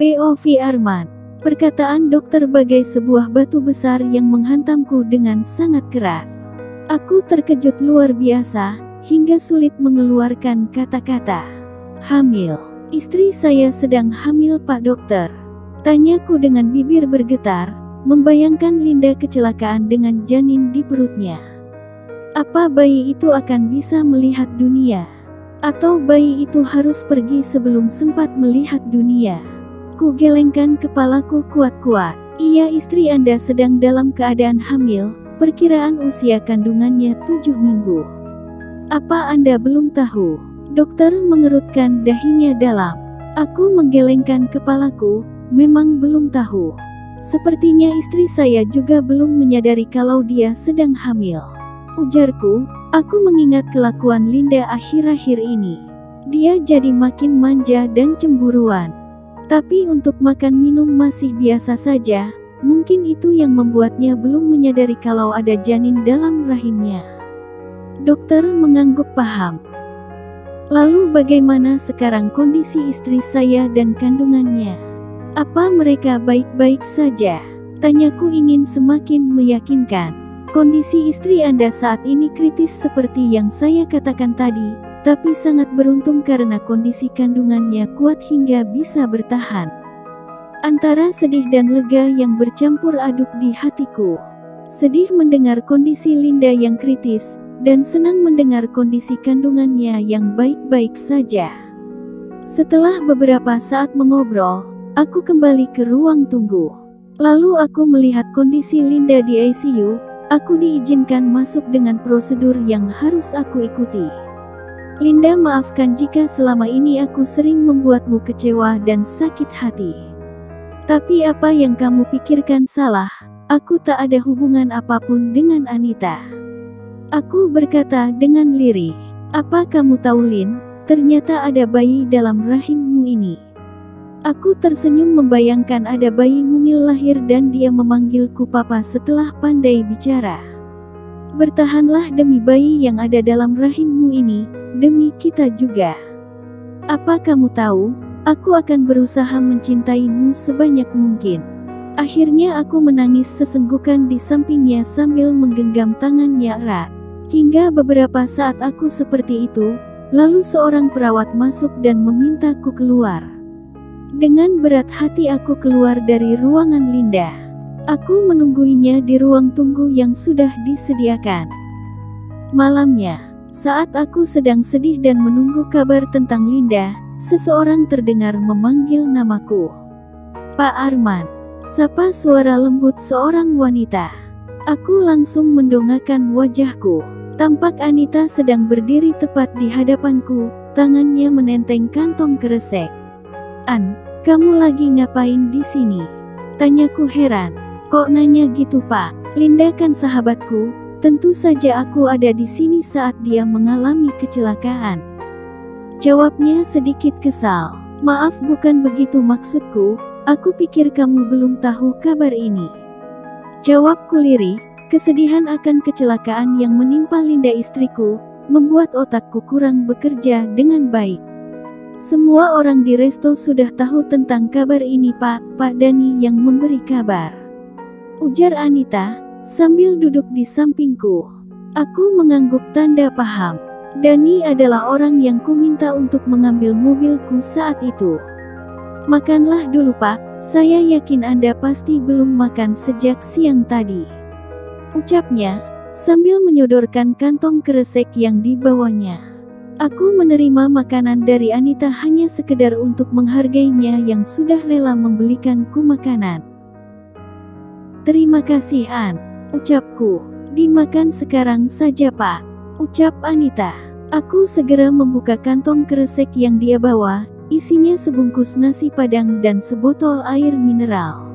POV Arman. Perkataan dokter bagai sebuah batu besar yang menghantamku dengan sangat keras. Aku terkejut luar biasa, hingga sulit mengeluarkan kata-kata. Hamil. Istri saya sedang hamil, Pak Dokter. Tanyaku dengan bibir bergetar, membayangkan Linda kecelakaan dengan janin di perutnya. Apa bayi itu akan bisa melihat dunia? Atau bayi itu harus pergi sebelum sempat melihat dunia? Ku gelengkan kepalaku kuat-kuat. Iya, istri Anda sedang dalam keadaan hamil, perkiraan usia kandungannya 7 minggu. Apa Anda belum tahu? Dokter mengerutkan dahinya dalam. Aku menggelengkan kepalaku, memang belum tahu. Sepertinya istri saya juga belum menyadari kalau dia sedang hamil. Ujarku, aku mengingat kelakuan Linda akhir-akhir ini. Dia jadi makin manja dan cemburuan. Tapi untuk makan minum masih biasa saja, mungkin itu yang membuatnya belum menyadari kalau ada janin dalam rahimnya. Dokter mengangguk paham. Lalu bagaimana sekarang kondisi istri saya dan kandungannya? Apa mereka baik-baik saja? Tanyaku ingin semakin meyakinkan. Kondisi istri Anda saat ini kritis seperti yang saya katakan tadi, tapi sangat beruntung karena kondisi kandungannya kuat hingga bisa bertahan. Antara sedih dan lega yang bercampur aduk di hatiku. Sedih mendengar kondisi Linda yang kritis, dan senang mendengar kondisi kandungannya yang baik-baik saja. Setelah beberapa saat mengobrol, aku kembali ke ruang tunggu. Lalu aku melihat kondisi Linda di ICU, aku diizinkan masuk dengan prosedur yang harus aku ikuti. Linda, maafkan jika selama ini aku sering membuatmu kecewa dan sakit hati. Tapi apa yang kamu pikirkan salah, aku tak ada hubungan apapun dengan Anita. Aku berkata dengan lirih. Apa kamu tahu, Lin? Ternyata ada bayi dalam rahimmu ini. Aku tersenyum membayangkan ada bayi mungil lahir dan dia memanggilku papa setelah pandai bicara. Bertahanlah demi bayi yang ada dalam rahimmu ini, demi kita juga. Apa kamu tahu, aku akan berusaha mencintaimu sebanyak mungkin. Akhirnya aku menangis sesenggukan di sampingnya sambil menggenggam tangannya erat. Hingga beberapa saat aku seperti itu, lalu seorang perawat masuk dan memintaku keluar. Dengan berat hati aku keluar dari ruangan Linda. Aku menungguinya di ruang tunggu yang sudah disediakan. Malamnya, saat aku sedang sedih dan menunggu kabar tentang Linda, seseorang terdengar memanggil namaku. Pak Arman. Sapa suara lembut seorang wanita. Aku langsung mendongakkan wajahku. Tampak Anita sedang berdiri tepat di hadapanku, tangannya menenteng kantong kresek. An, kamu lagi ngapain di sini? Tanyaku heran. Kok nanya gitu, Pak? Linda kan sahabatku, tentu saja aku ada di sini saat dia mengalami kecelakaan. Jawabnya sedikit kesal. Maaf, bukan begitu maksudku, aku pikir kamu belum tahu kabar ini. Jawabku lirih. Kesedihan akan kecelakaan yang menimpa Linda istriku, membuat otakku kurang bekerja dengan baik. Semua orang di resto sudah tahu tentang kabar ini, Pak Dani yang memberi kabar. Ujar Anita, sambil duduk di sampingku. Aku mengangguk tanda paham. Dani adalah orang yang kuminta untuk mengambil mobilku saat itu. Makanlah dulu, Pak, saya yakin Anda pasti belum makan sejak siang tadi. Ucapnya, sambil menyodorkan kantong kresek yang dibawanya. Aku menerima makanan dari Anita hanya sekedar untuk menghargainya yang sudah rela membelikanku makanan. Terima kasih, An, ucapku. Dimakan sekarang saja, Pak, ucap Anita. Aku segera membuka kantong kresek yang dia bawa, isinya sebungkus nasi padang dan sebotol air mineral.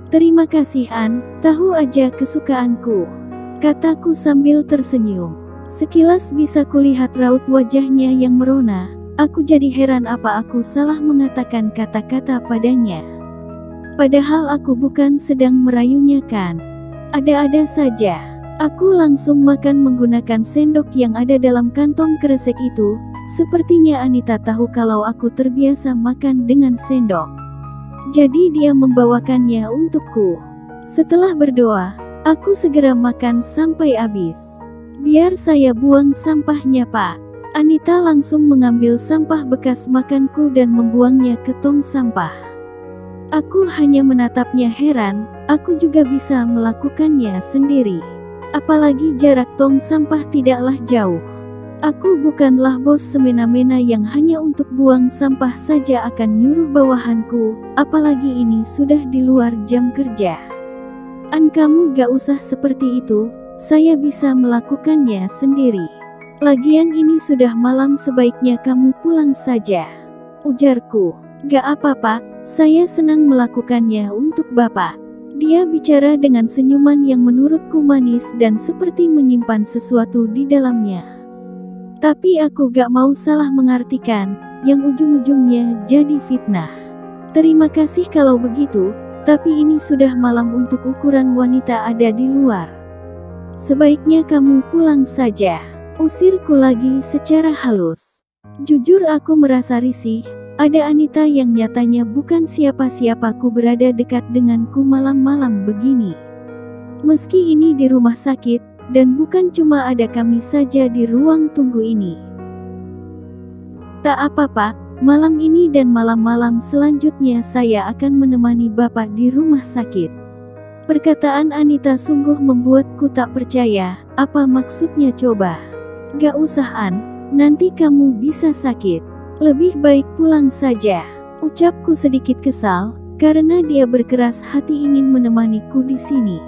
Terima kasih, An, tahu aja kesukaanku, kataku sambil tersenyum. Sekilas bisa kulihat raut wajahnya yang merona. Aku jadi heran apa aku salah mengatakan kata-kata padanya. Padahal aku bukan sedang merayunya kan. Ada-ada saja. Aku langsung makan menggunakan sendok yang ada dalam kantong kresek itu. Sepertinya Anita tahu kalau aku terbiasa makan dengan sendok. Jadi dia membawakannya untukku. Setelah berdoa, aku segera makan sampai habis. Biar saya buang sampahnya, Pak. Anita langsung mengambil sampah bekas makanku dan membuangnya ke tong sampah. Aku hanya menatapnya heran, aku juga bisa melakukannya sendiri. Apalagi jarak tong sampah tidaklah jauh. Aku bukanlah bos semena-mena yang hanya untuk buang sampah saja akan nyuruh bawahanku, apalagi ini sudah di luar jam kerja. Kamu gak usah seperti itu, saya bisa melakukannya sendiri. Lagian ini sudah malam, sebaiknya kamu pulang saja. Ujarku. Gak apa-apa, saya senang melakukannya untuk Bapak. Dia bicara dengan senyuman yang menurutku manis dan seperti menyimpan sesuatu di dalamnya. Tapi aku gak mau salah mengartikan, yang ujung-ujungnya jadi fitnah. Terima kasih kalau begitu, tapi ini sudah malam untuk ukuran wanita ada di luar. Sebaiknya kamu pulang saja. Usirku lagi secara halus. Jujur aku merasa risih, ada Anita yang nyatanya bukan siapa-siapaku berada dekat denganku malam-malam begini. Meski ini di rumah sakit, dan bukan cuma ada kami saja di ruang tunggu ini. Tak apa-apa, malam ini dan malam-malam selanjutnya saya akan menemani Bapak di rumah sakit. Perkataan Anita sungguh membuatku tak percaya. Apa maksudnya coba? Gak usah nanti kamu bisa sakit. Lebih baik pulang saja. Ucapku sedikit kesal, karena dia berkeras hati ingin menemaniku di sini.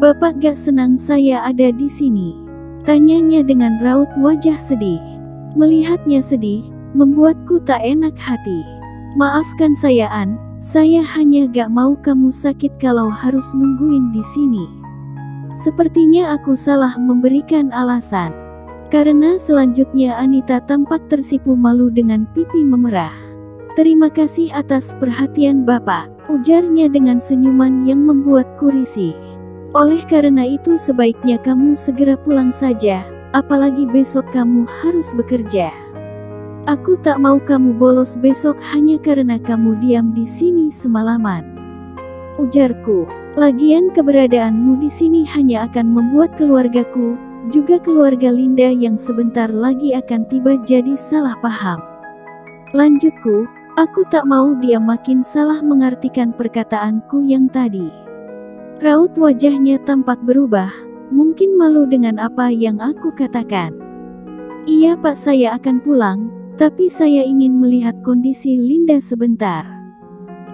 Bapak gak senang saya ada di sini? Tanyanya dengan raut wajah sedih. Melihatnya sedih, membuatku tak enak hati. Maafkan saya saya hanya gak mau kamu sakit kalau harus nungguin di sini. Sepertinya aku salah memberikan alasan. Karena selanjutnya Anita tampak tersipu malu dengan pipi memerah. Terima kasih atas perhatian Bapak, ujarnya dengan senyuman yang membuatku risih. Oleh karena itu sebaiknya kamu segera pulang saja, apalagi besok kamu harus bekerja. Aku tak mau kamu bolos besok hanya karena kamu diam di sini semalaman. Ujarku. Lagian keberadaanmu di sini hanya akan membuat keluargaku, juga keluarga Linda yang sebentar lagi akan tiba jadi salah paham. Lanjutku, aku tak mau dia makin salah mengartikan perkataanku yang tadi. Raut wajahnya tampak berubah, mungkin malu dengan apa yang aku katakan. Iya Pak, saya akan pulang, tapi saya ingin melihat kondisi Linda sebentar.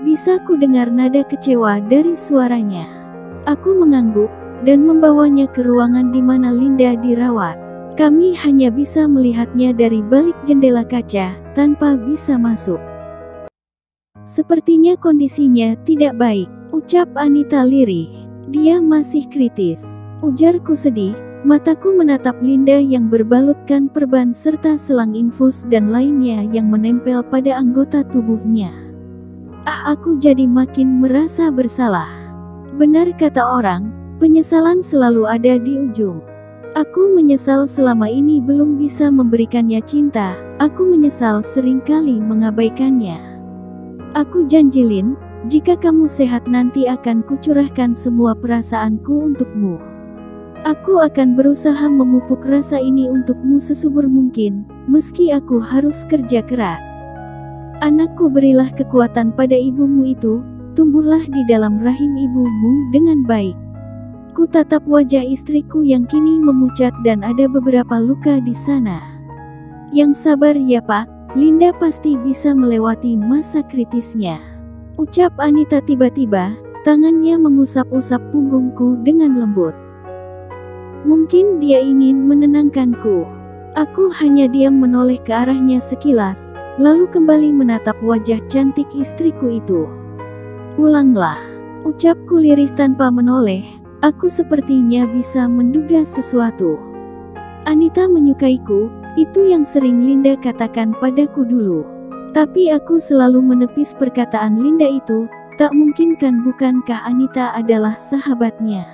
Bisa ku dengar nada kecewa dari suaranya. Aku mengangguk, dan membawanya ke ruangan di mana Linda dirawat. Kami hanya bisa melihatnya dari balik jendela kaca, tanpa bisa masuk. Sepertinya kondisinya tidak baik, ucap Anita lirih. Dia masih kritis, ujarku sedih. Mataku menatap Linda yang berbalutkan perban serta selang infus dan lainnya yang menempel pada anggota tubuhnya. Aku jadi makin merasa bersalah. Benar kata orang, penyesalan selalu ada di ujung. Aku menyesal selama ini belum bisa memberikannya cinta. Aku menyesal seringkali mengabaikannya. Aku janji Lin, jika kamu sehat nanti akan kucurahkan semua perasaanku untukmu. Aku akan berusaha memupuk rasa ini untukmu sesubur mungkin, meski aku harus kerja keras. Anakku, berilah kekuatan pada ibumu itu, tumbuhlah di dalam rahim ibumu dengan baik. Ku tatap wajah istriku yang kini memucat dan ada beberapa luka di sana. Yang sabar ya Pak, Linda pasti bisa melewati masa kritisnya. Ucap Anita tiba-tiba, tangannya mengusap-usap punggungku dengan lembut. Mungkin dia ingin menenangkanku. Aku hanya diam menoleh ke arahnya sekilas, lalu kembali menatap wajah cantik istriku itu. Pulanglah, ucapku lirih tanpa menoleh. Aku sepertinya bisa menduga sesuatu. Anita menyukaiku, itu yang sering Linda katakan padaku dulu. Tapi aku selalu menepis perkataan Linda itu, tak mungkin kan, bukankah Anita adalah sahabatnya?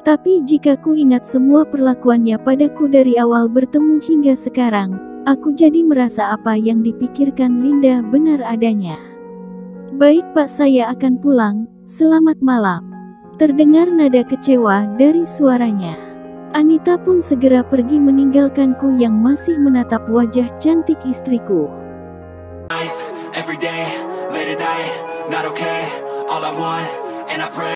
Tapi jika ku ingat semua perlakuannya padaku dari awal bertemu hingga sekarang, aku jadi merasa apa yang dipikirkan Linda benar adanya. Baik Pak, saya akan pulang. Selamat malam. Terdengar nada kecewa dari suaranya. Anita pun segera pergi meninggalkanku yang masih menatap wajah cantik istriku. Every day, late at night, not okay. All I want, and I pray.